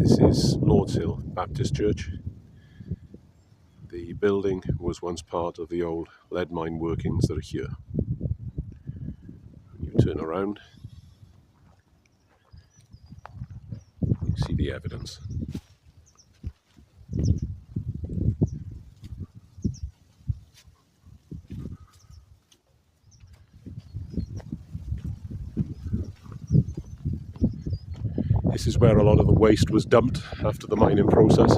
This is Lord's Hill Baptist Church. The building was once part of the old lead mine workings that are here. When you turn around, you see the evidence. This is where a lot of the waste was dumped after the mining process.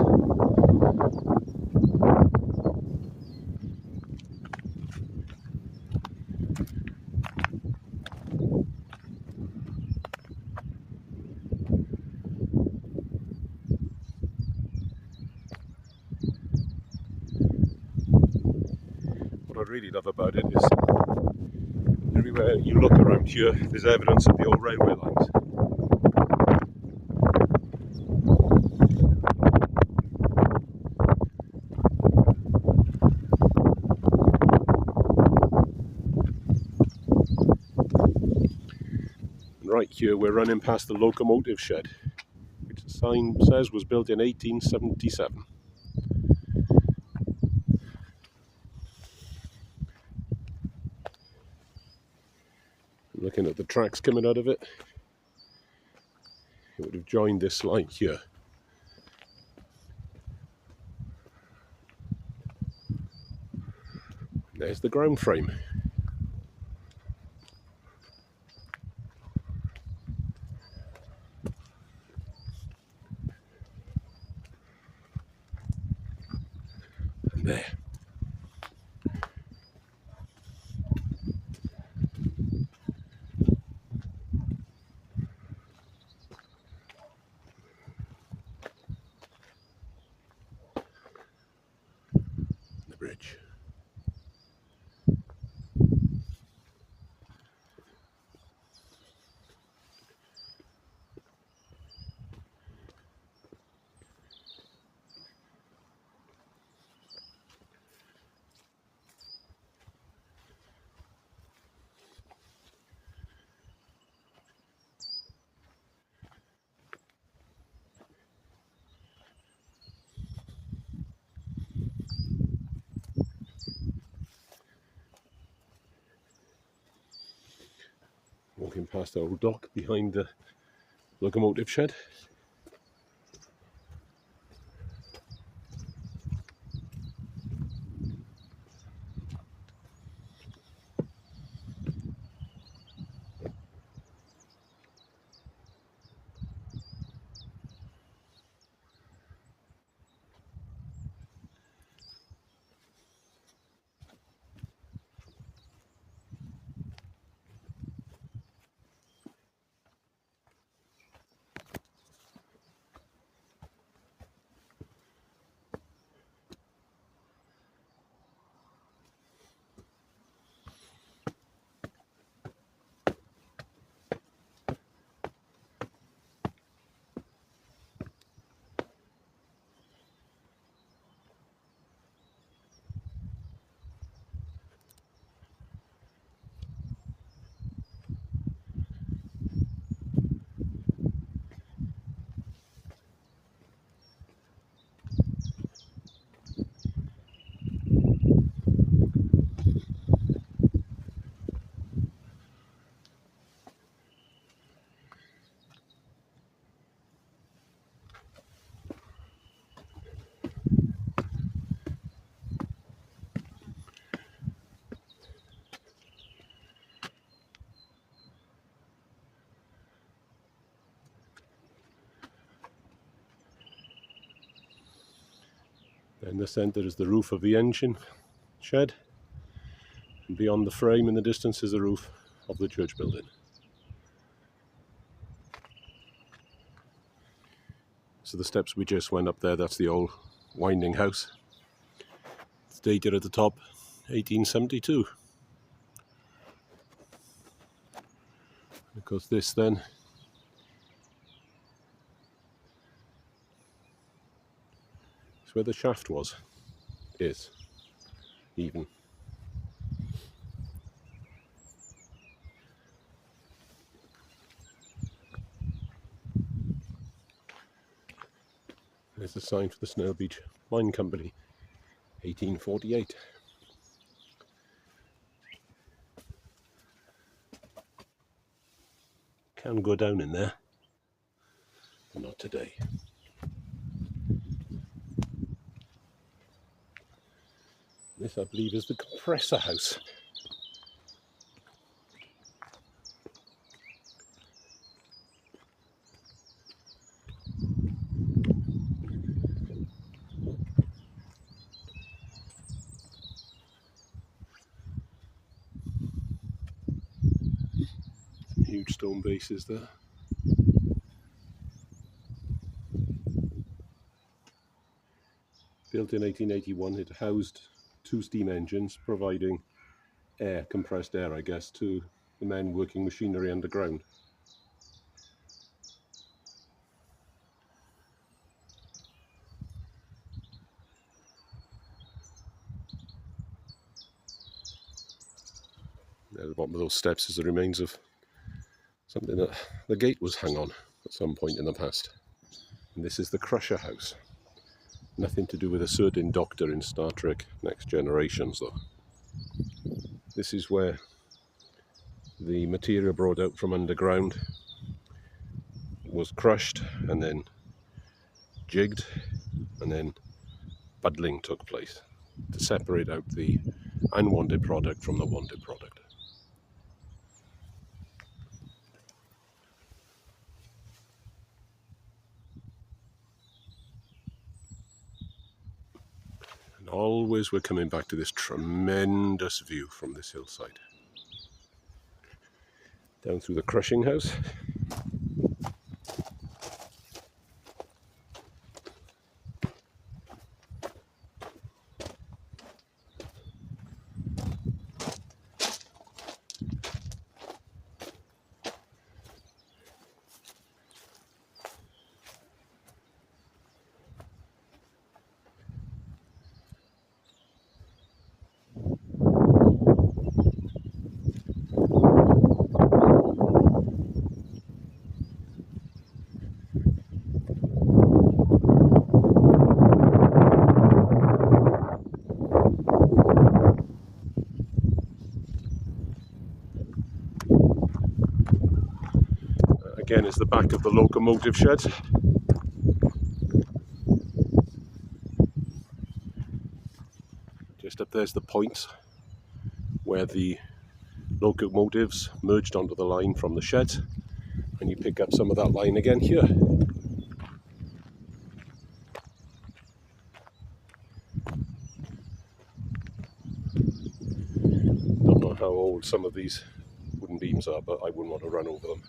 What I really love about it is everywhere you look around here, there's evidence of the old railway lines. Right here we're running past the locomotive shed, which the sign says was built in 1877. Looking at the tracks coming out of it, it would have joined this line here. There's the ground frame. And there. The bridge. Walking past the old dock behind the locomotive shed. In the centre is the roof of the engine shed, and beyond the frame in the distance is the roof of the church building. So the steps we just went up there, that's the old winding house. It's dated at the top 1872. Because this then is where the shaft is even. There's the sign for the Snailbeach Mine Company, 1848. Can go down in there, but not today. This, I believe, is the compressor house. Huge stone bases there. Built in 1881, it housed 2 steam engines, providing air, compressed air, I guess, to the men working machinery underground. At the bottom of those steps is the remains of something that the gate was hung on at some point in the past. And this is the Crusher House. Nothing to do with a certain doctor in Star Trek Next Generations, though. This is where the material brought out from underground was crushed and then jigged, and then buddling took place to separate out the unwanted product from the wanted product. And always we're coming back to this tremendous view from this hillside. Down through the crushing house. Again is the back of the locomotive shed. Just up there's the point where the locomotives merged onto the line from the shed, and you pick up some of that line again here. Don't know how old some of these wooden beams are, but I wouldn't want to run over them.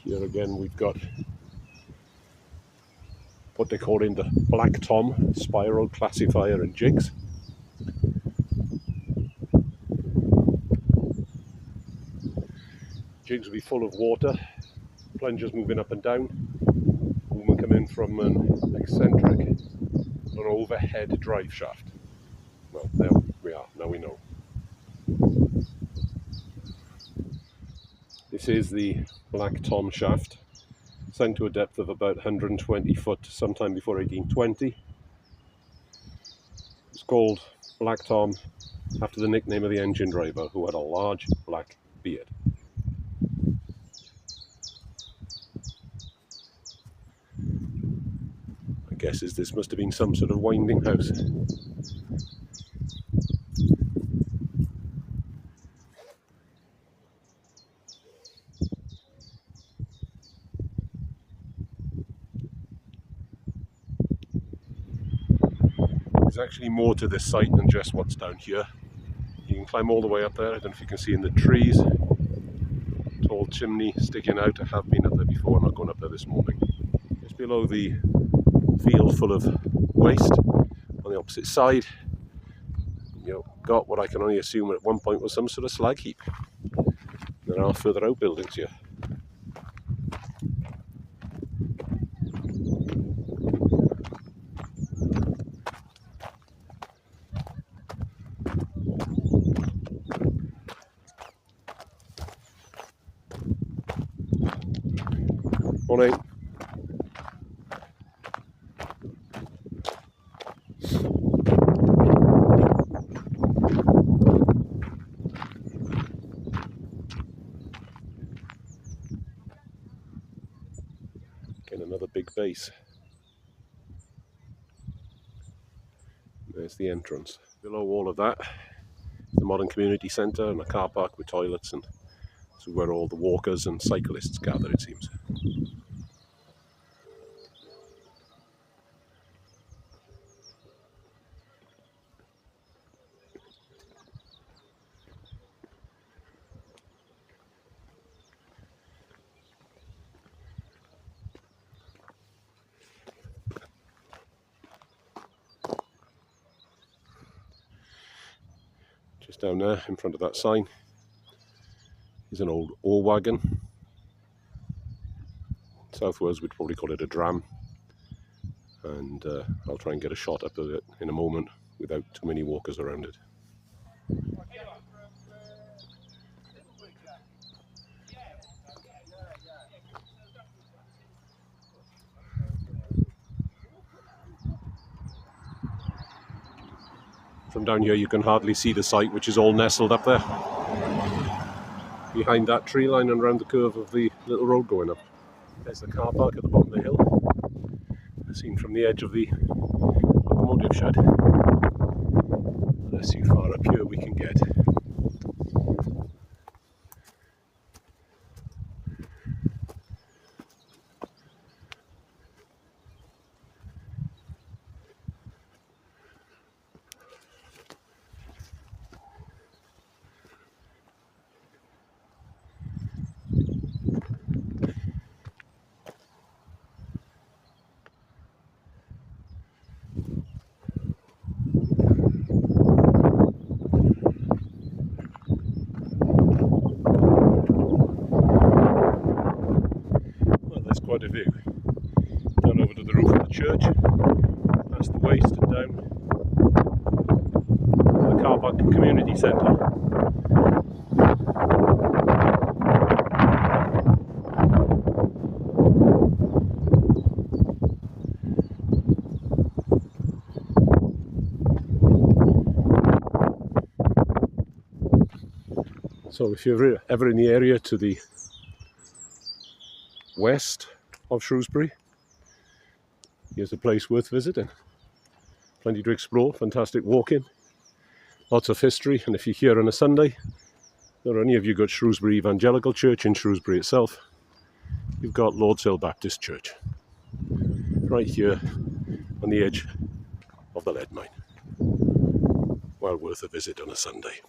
Here again we've got what they call in the Black Tom spiral classifier and jigs. Jigs will be full of water, plungers moving up and down. Movement come in from an eccentric or overhead drive shaft. Well, there we are, now we know. This is the Black Tom shaft, sunk to a depth of about 120 foot sometime before 1820. It's called Black Tom after the nickname of the engine driver, who had a large black beard. My guess is this must have been some sort of winding house. There's actually more to this site than just what's down here. You can climb all the way up there. I don't know if you can see in the trees. Tall chimney sticking out. I have been up there before, I'm not going up there this morning. Just below the field full of waste, on the opposite side, got what I can only assume at one point was some sort of slag heap. There are further out buildings here. Morning. Again, another big base. There's the entrance. Below all of that, the modern community centre and a car park with toilets, and this is where all the walkers and cyclists gather, it seems. Just down there in front of that sign is an old ore wagon. South Wales would probably call it a dram, and I'll try and get a shot up of it in a moment without too many walkers around it. From down here you can hardly see the site, which is all nestled up there behind that tree line and round the curve of the little road going up. There's the car park at the bottom of the hill, seen from the edge of the locomotive shed. Let's see how far up here we can get. Quite a view. Down over to the roof of the church, past the waste and down to the car park community centre. So if you're ever in the area to the west of Shrewsbury, here's a place worth visiting. Plenty to explore, fantastic walking, lots of history, and if you're here on a Sunday, or any of you got Shrewsbury Evangelical Church in Shrewsbury itself, you've got Lord's Hill Baptist Church, right here on the edge of the lead mine. Well worth a visit on a Sunday.